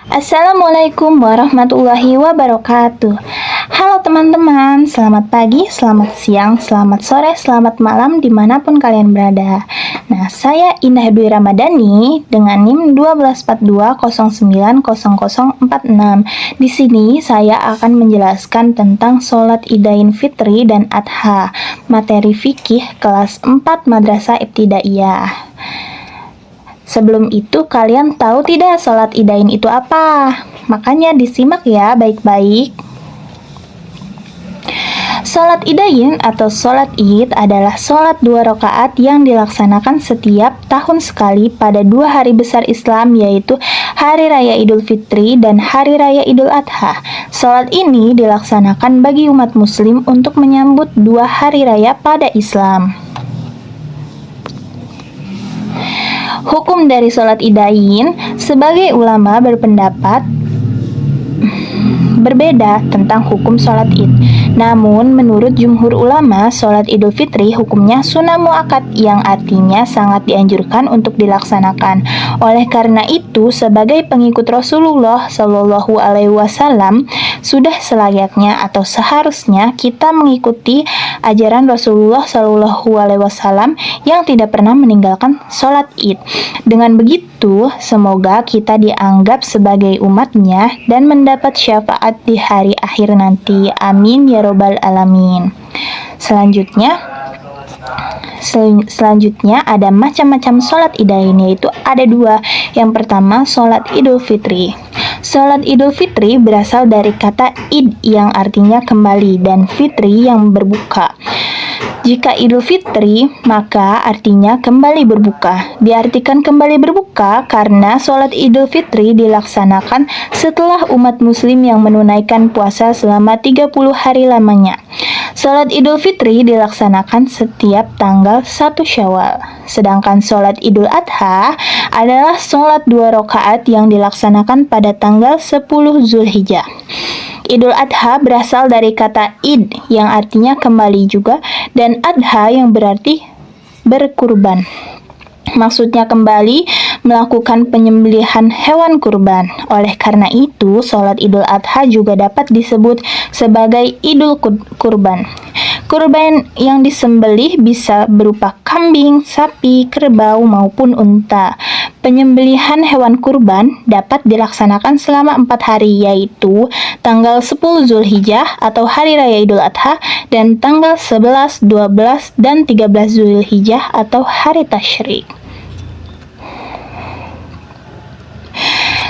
Assalamualaikum warahmatullahi wabarakatuh. Halo teman-teman, selamat pagi, selamat siang, selamat sore, selamat malam dimanapun kalian berada. Nah, saya Indah Dwi Ramadhani dengan NIM 1242090046. Di sini saya akan menjelaskan tentang sholat Idain Fitri dan Adha, materi fikih kelas 4 Madrasah Ibtidaiyah. Sebelum itu, kalian tahu tidak sholat Idain itu apa? Makanya disimak ya baik-baik. Sholat Idain atau sholat Id adalah sholat 2 rakaat yang dilaksanakan setiap tahun sekali pada 2 hari besar Islam, yaitu Hari Raya Idul Fitri dan Hari Raya Idul Adha. Sholat ini dilaksanakan bagi umat muslim untuk menyambut 2 hari raya pada Islam. Hukum dari sholat Idain, sebagai ulama berpendapat berbeda tentang hukum sholat Id. Namun, menurut jumhur ulama, sholat Idul Fitri hukumnya sunnah muakkad, yang artinya sangat dianjurkan untuk dilaksanakan. Oleh karena itu, sebagai pengikut Rasulullah Shallallahu Alaihi Wasallam, sudah selayaknya atau seharusnya kita mengikuti ajaran Rasulullah Shallallahu Alaihi Wasallam yang tidak pernah meninggalkan sholat Id. Dengan begitu, semoga kita dianggap sebagai umatnya dan mendapat syafaat di hari akhir nanti. Amin ya robbal alamin. Selanjutnya ada macam-macam sholat Idain, yaitu ada 2. Yang pertama, sholat Idul Fitri. Sholat Idul Fitri berasal dari kata id yang artinya kembali dan fitri yang berbuka. Jika Idul Fitri, maka artinya kembali berbuka. Diartikan kembali berbuka karena sholat Idul Fitri dilaksanakan setelah umat muslim yang menunaikan puasa selama 30 hari lamanya. Sholat Idul Fitri dilaksanakan setiap tanggal 1 Syawal. Sedangkan sholat Idul Adha adalah sholat 2 rakaat yang dilaksanakan pada tanggal 10 Zulhijjah. Idul Adha berasal dari kata id yang artinya kembali juga dan adha yang berarti berkurban. Maksudnya kembali melakukan penyembelihan hewan kurban. Oleh karena itu, sholat Idul Adha juga dapat disebut sebagai Idul Kurban. Kurban yang disembelih bisa berupa kambing, sapi, kerbau, maupun unta. Penyembelihan hewan kurban dapat dilaksanakan selama 4 hari, yaitu tanggal 10 Zulhijjah atau Hari Raya Idul Adha dan tanggal 11, 12, dan 13 Zulhijjah atau Hari Tasyrik.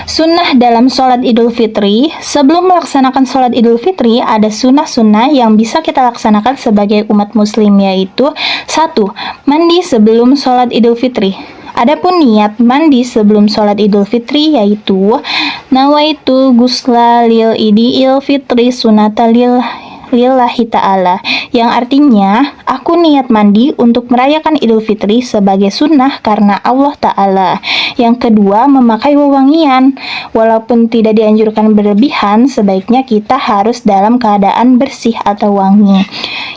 Sunnah dalam sholat Idul Fitri. Sebelum melaksanakan sholat Idul Fitri, ada sunnah-sunnah yang bisa kita laksanakan sebagai umat muslim, yaitu 1. Mandi sebelum sholat Idul Fitri. Adapun niat mandi sebelum sholat Idul Fitri yaitu nawaitu gusla lil idil fitri sunata lillahi ta'ala, yang artinya aku niat mandi untuk merayakan Idul Fitri sebagai sunnah karena Allah Ta'ala. Yang kedua, memakai wewangian. Walaupun tidak dianjurkan berlebihan, sebaiknya kita harus dalam keadaan bersih atau wangi.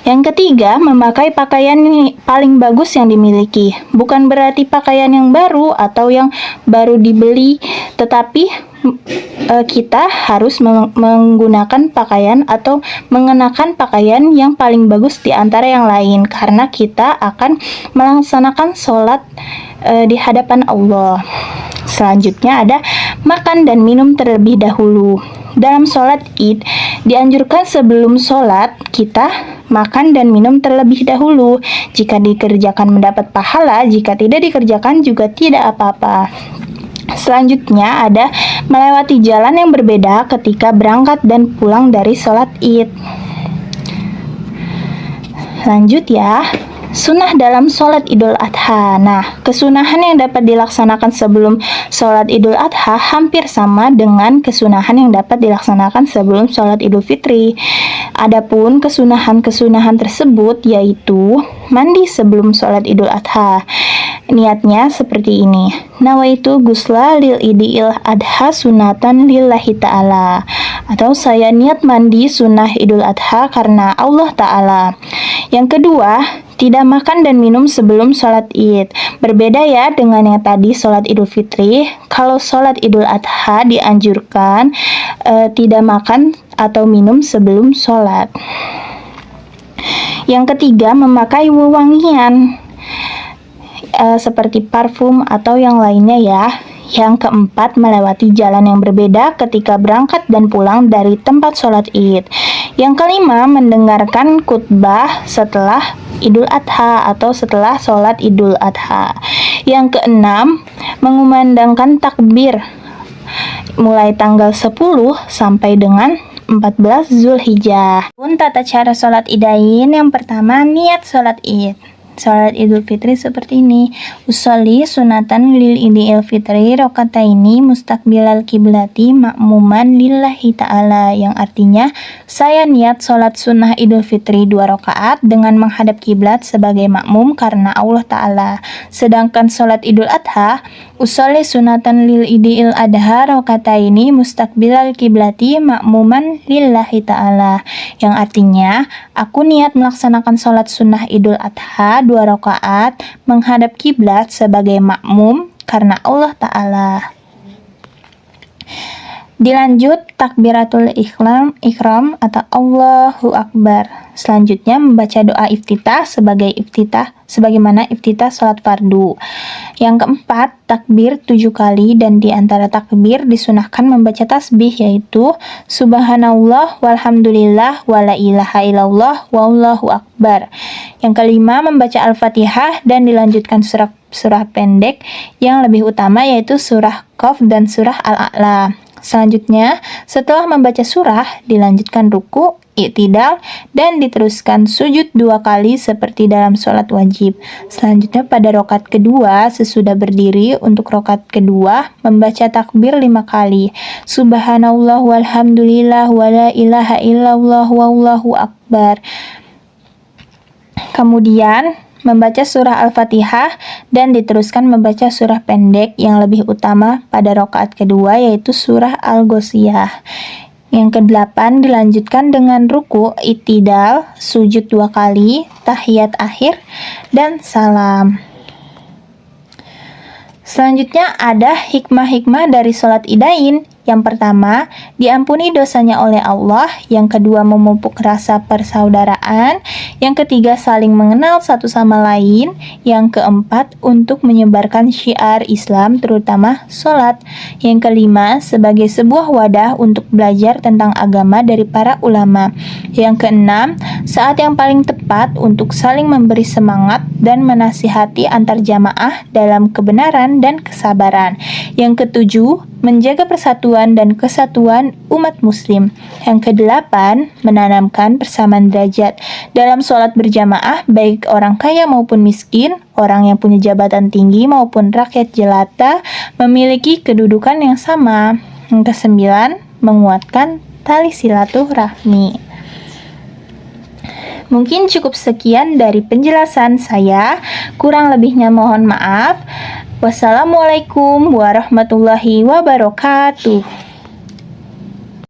Yang ketiga, memakai pakaian paling bagus yang dimiliki. Bukan berarti pakaian yang baru atau yang baru dibeli, tetapi kita harus menggunakan pakaian atau mengenakan pakaian yang paling bagus di antara yang lain, karena kita akan melaksanakan sholat di hadapan Allah. Selanjutnya ada makan dan minum terlebih dahulu. Dalam sholat Id, dianjurkan sebelum sholat kita makan dan minum terlebih dahulu. Jika dikerjakan mendapat pahala, jika tidak dikerjakan juga tidak apa-apa. Selanjutnya ada melewati jalan yang berbeda ketika berangkat dan pulang dari sholat Id. Lanjut ya. Sunnah dalam sholat Idul Adha. Nah, kesunahan yang dapat dilaksanakan sebelum sholat Idul Adha hampir sama dengan kesunahan yang dapat dilaksanakan sebelum sholat Idul Fitri. Adapun kesunahan-kesunahan tersebut yaitu mandi sebelum sholat Idul Adha. Niatnya seperti ini. Nawaitu gusla lil idil adha sunatan lillahi ta'ala. Atau saya niat mandi sunnah Idul Adha karena Allah Ta'ala. Yang kedua, tidak makan dan minum sebelum sholat id. Berbeda ya dengan yang tadi sholat idul fitri. Kalau sholat idul adha dianjurkan tidak makan atau minum sebelum sholat. Yang ketiga, memakai wewangian seperti parfum atau yang lainnya ya. Yang keempat, melewati jalan yang berbeda ketika berangkat dan pulang dari tempat sholat id. Yang kelima, mendengarkan khutbah setelah idul adha atau setelah sholat idul adha. Yang keenam, mengumandangkan takbir mulai tanggal 10 sampai dengan 14 Zulhijjah. Pun tata cara sholat idain, yang pertama niat sholat id. Salat idul fitri seperti ini. Usolli sunatan lil idil fitri rokataini mustaqbilal kiblati makmuman lillahi ta'ala, yang artinya saya niat sholat sunnah idul fitri 2 rakaat dengan menghadap kiblat sebagai makmum karena Allah Ta'ala. Sedangkan sholat idul adha, usolli sunatan lil idil adha rokataini mustaqbilal kiblati makmuman lillahi ta'ala, yang artinya aku niat melaksanakan sholat sunnah idul adha 2 rakaat menghadap kiblat sebagai makmum karena Allah Ta'ala. Dilanjut takbiratul ikram atau Allahu Akbar. Selanjutnya membaca doa iftitah sebagaimana iftitah salat fardu. Yang keempat, takbir 7 kali, dan di antara takbir disunahkan membaca tasbih, yaitu subhanallah walhamdulillah wala ilaha illallah wallahu akbar. Yang kelima, membaca Al-Fatihah dan dilanjutkan surah pendek yang lebih utama, yaitu surah Qaf dan surah Al-A'la. Selanjutnya, setelah membaca surah, dilanjutkan ruku, i'tidal, dan diteruskan sujud 2 kali seperti dalam sholat wajib. Selanjutnya pada rakaat kedua, sesudah berdiri untuk rakaat kedua, membaca takbir 5 kali. Subhanallah walhamdulillah wala ilaha illallah wallahu akbar. Kemudian membaca surah Al-Fatihah dan diteruskan membaca surah pendek yang lebih utama pada rakaat kedua, yaitu surah Al-Ghoshiyah. Yang ke-8 dilanjutkan dengan ruku, i'tidal, sujud 2 kali, tahiyat akhir, dan salam. Selanjutnya ada hikmah-hikmah dari sholat idain. Yang pertama, diampuni dosanya oleh Allah. Yang kedua, memupuk rasa persaudaraan. Yang ketiga, saling mengenal satu sama lain. Yang keempat, untuk menyebarkan syiar Islam, terutama sholat. Yang kelima, sebagai sebuah wadah untuk belajar tentang agama dari para ulama. Yang keenam, saat yang paling tepat untuk saling memberi semangat dan menasihati antar jamaah dalam kebenaran dan kesabaran. Yang ketujuh, menjaga persatuan dan kesatuan umat muslim. Yang kedelapan, menanamkan persamaan derajat dalam sholat berjamaah, baik orang kaya maupun miskin, orang yang punya jabatan tinggi maupun rakyat jelata, memiliki kedudukan yang sama. Yang kesembilan, menguatkan tali silaturahmi. Mungkin cukup sekian dari penjelasan saya, kurang lebihnya mohon maaf. Wassalamualaikum warahmatullahi wabarakatuh.